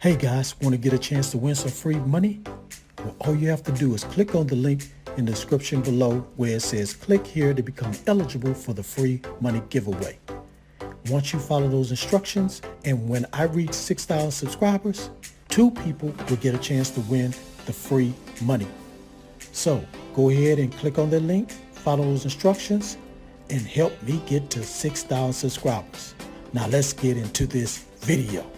Hey guys, want to get a chance to win some free money? Well, all you have to do is click on the link in the description below where it says click here to become eligible for the free money giveaway. Once you follow those instructions, and when I reach 6,000 subscribers, 2 people will get a chance to win the free money. So go ahead and click on the link, follow those instructions, and help me get to 6,000 subscribers. Now let's get into this video.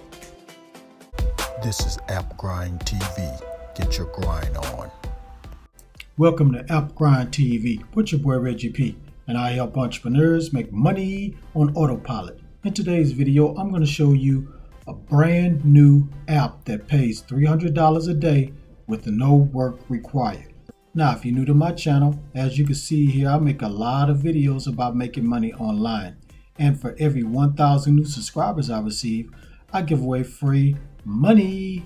This is AppGrind TV. Get your grind on. Welcome to AppGrind TV with your boy Reggie P, and I help entrepreneurs make money on autopilot. In today's video, I'm going to show you a brand new app that pays $300 a day with no work required. Now, if you're new to my channel, as you can see here, I make a lot of videos about making money online. And for every 1,000 new subscribers I receive, I give away free money.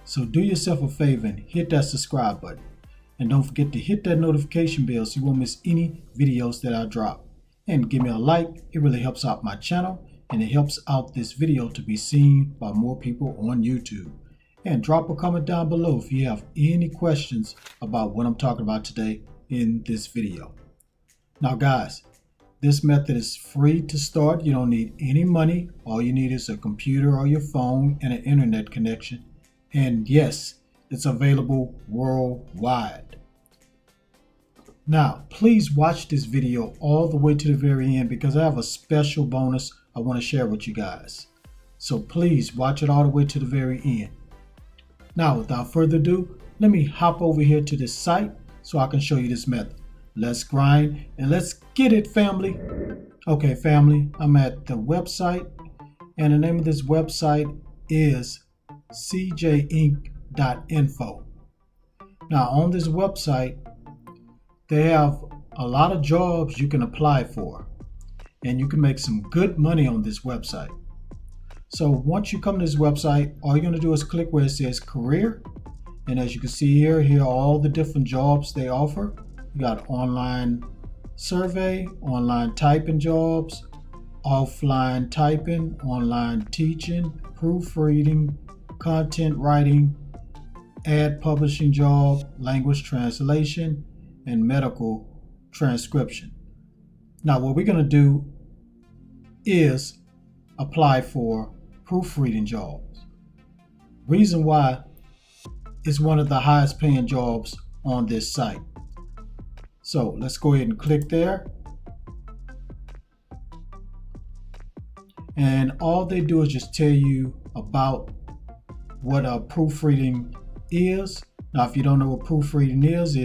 So do yourself a favor and hit that subscribe button. And don't forget to hit that notification bell so you won't miss any videos that I drop. And give me a like, it really helps out my channel and it helps out this video to be seen by more people on YouTube. And drop a comment down below if you have any questions about what I'm talking about today in this video. Now guys, this method is free to start. You don't need any money. All you need is a computer or your phone and an internet connection. And yes, it's available worldwide. Now, please watch this video all the way to the very end because I have a special bonus I want to share with you guys. So please watch it all the way to the very end. Now, without further ado, let me hop over here to this site so I can show you this method. Let's grind and let's get it, family. Okay, family, I'm at the website and the name of this website is cjinc.info. Now, on this website, they have a lot of jobs you can apply for and you can make some good money on this website. So once you come to this website, all you're going to do is click where it says career. And as you can see here are all the different jobs they offer. You got online survey, online typing jobs, offline typing, online teaching, proofreading, content writing, ad publishing job, language translation, and medical transcription. Now what we're going to do is apply for proofreading jobs. Reason why it's one of the highest paying jobs on this site. So let's go ahead and click there. And all they do is just tell you about what a proofreading is. Now, if you don't know what proofreading is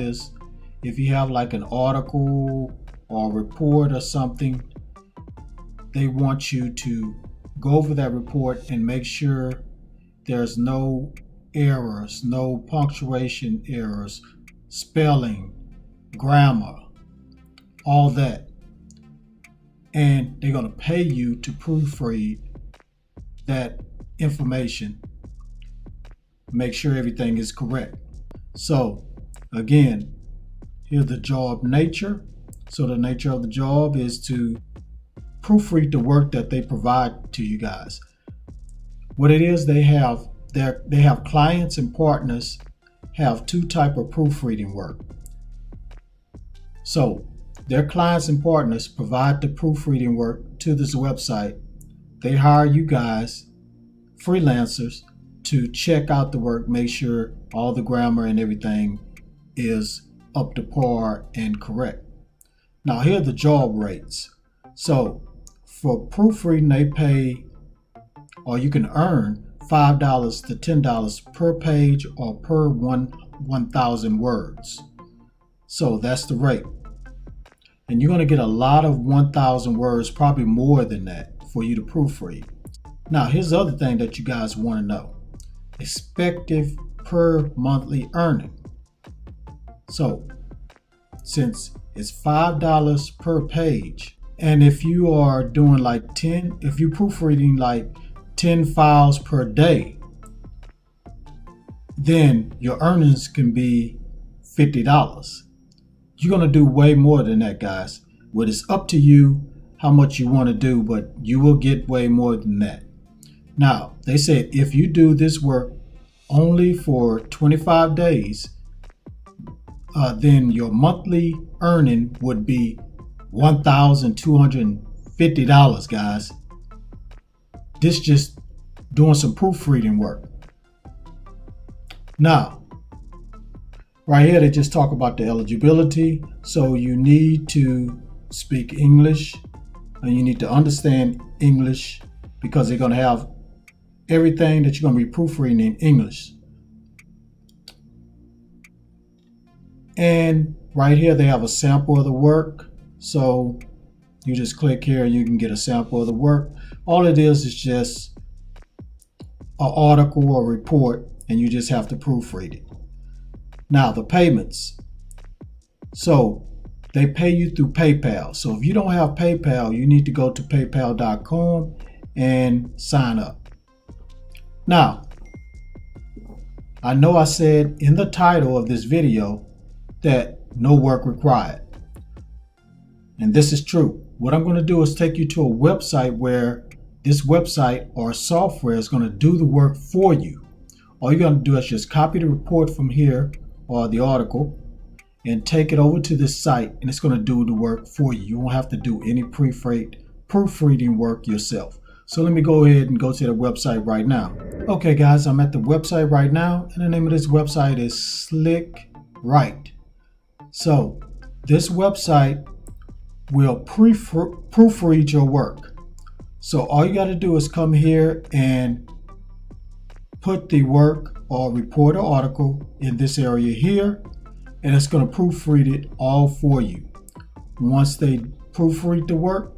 if you have like an article or a report or something, they want you to go over that report and make sure there's no errors, no punctuation errors, spelling, grammar, all that. And they're going to pay you to proofread that information, make sure everything is correct. So again, here's the job nature. So the nature of the job is to proofread the work that they provide to you guys. What it is, they have clients and partners have 2 types of proofreading work. So their clients and partners provide the proofreading work to this website. They hire you guys, freelancers, to check out the work, make sure all the grammar and everything is up to par and correct. Now here are the job rates. So for proofreading, they pay, or you can earn $5 to $10 per page or per 1,000 words. So that's the rate. And you're going to get a lot of 1,000 words, probably more than that, for you to proofread. Now, here's the other thing that you guys want to know. Expected per monthly earning. So, since it's $5 per page, and if you are doing if you're proofreading like 10 files per day, then your earnings can be $50. You're going to do way more than that, guys. But it's up to you how much you want to do, but you will get way more than that. Now, they said if you do this work only for 25 days, then your monthly earning would be $1,250, guys. This just doing some proofreading work. Now, right here, they just talk about the eligibility. So you need to speak English and you need to understand English because they're going to have everything that you're going to be proofreading in English. And right here, they have a sample of the work. So you just click here and you can get a sample of the work. All it is just an article or report, and you just have to proofread it. Now, the payments. So they pay you through PayPal. So if you don't have PayPal, you need to go to paypal.com and sign up. Now, I know I said in the title of this video that no work required. And this is true. What I'm going to do is take you to a website where this website or software is going to do the work for you. All you're going to do is just copy the report from here or the article and take it over to this site, and it's going to do the work for you. You won't have to do any proofreading work yourself. So let me go ahead and go to the website right now. Okay, guys, I'm at the website right now, and the name of this website is SlickWrite. So this website will proofread your work. So all you got to do is come here and put the work or report or article in this area here, and it's going to proofread it all for you. Once they proofread the work,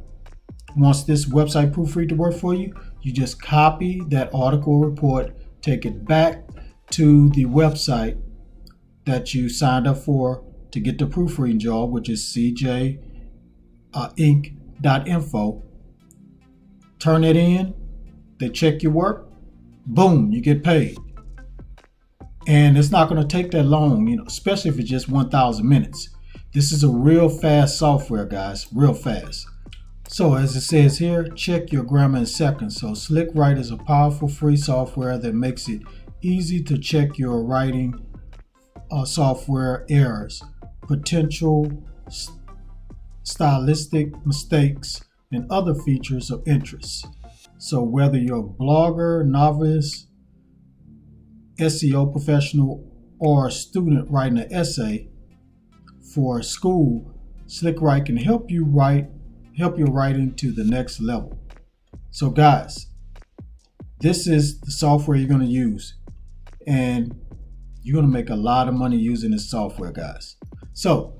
once this website proofread the work for you, you just copy that article or report, take it back to the website that you signed up for to get the proofreading job, which is cjinc.info. Turn it in, they check your work, boom, you get paid. And it's not going to take that long, especially if it's just 1,000 minutes. This is a real fast software, guys, real fast. So as it says here, check your grammar in seconds. So SlickWrite is a powerful free software that makes it easy to check your writing software errors, potential stylistic mistakes, and other features of interest. So whether you're a blogger, novice, SEO professional, or a student writing an essay for school, SlickWrite can help your writing to the next level. So guys, this is the software you're going to use, and you're going to make a lot of money using this software, guys. So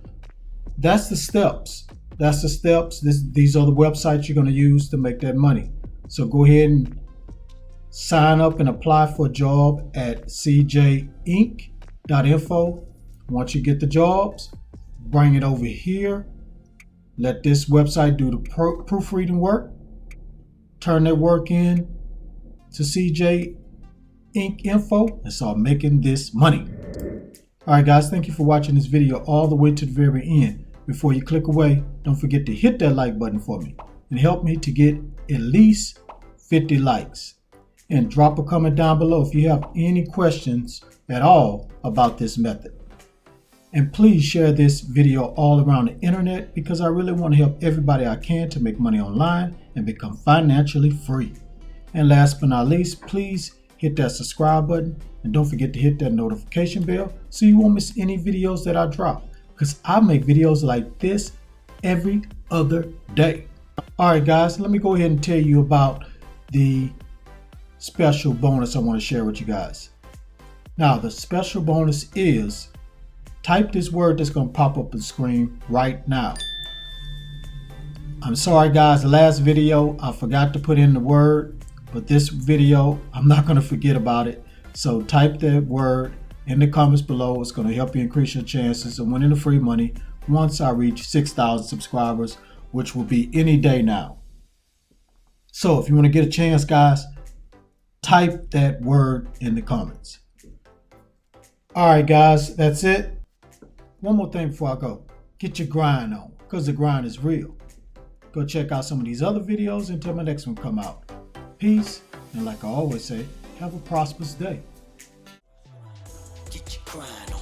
that's the steps. These are the websites you're going to use to make that money. So go ahead and sign up and apply for a job at cjinc.info. Once you get the jobs, bring it over here. Let this website do the proofreading work. Turn that work in to CJ Inc. info and start making this money. All right, guys, thank you for watching this video all the way to the very end. Before you click away, don't forget to hit that like button for me and help me to get at least 50 likes. And drop a comment down below if you have any questions at all about this method. And please share this video all around the internet because I really want to help everybody I can to make money online and become financially free. And last but not least, please hit that subscribe button and don't forget to hit that notification bell so you won't miss any videos that I drop, because I make videos like this every other day. All right, guys, let me go ahead and tell you about the special bonus I want to share with you guys. Now, the special bonus is type this word that's going to pop up on the screen right now. I'm sorry, guys, the last video I forgot to put in the word, but this video I'm not going to forget about it. So type that word in the comments below. It's going to help you increase your chances of winning the free money once I reach 6,000 subscribers, which will be any day now. So if you want to get a chance, guys, type that word in the comments. All right, guys, that's it. One more thing before I go. Get your grind on, because the grind is real. Go check out some of these other videos until my next one come out. Peace, and like I always say, have a prosperous day. Get your grind